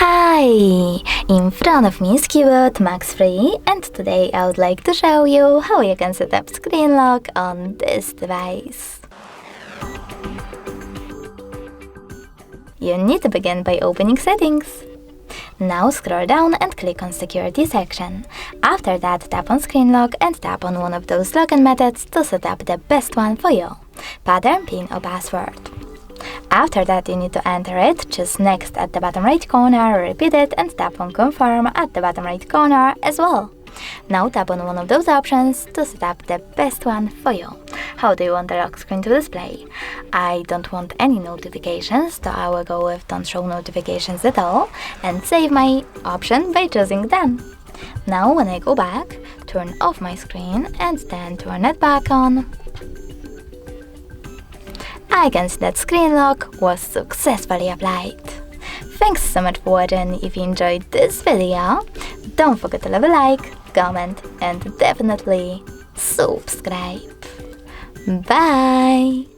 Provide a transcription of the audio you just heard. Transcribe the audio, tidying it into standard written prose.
Hi! In front of me is CUBOT Max 3, and today I would like to show you how you can set up screen lock on this device. You need to begin by opening Settings. Now scroll down and click on Security section. After that, tap on Screen Lock and tap on one of those login methods to set up the best one for you: pattern, PIN or password. After that, you need to enter it, choose Next at the bottom right corner, repeat it and tap on Confirm at the bottom right corner as well. Now tap on one of those options to set up the best one for you. How do you want the lock screen to display? I don't want any notifications, so I will go with Don't Show Notifications at all and save my option by choosing Done. Now when I go back, turn off my screen and then turn it back on. I can see that screen lock was successfully applied. Thanks so much for watching. If you enjoyed this video, don't forget to leave a like, comment and definitely subscribe. Bye!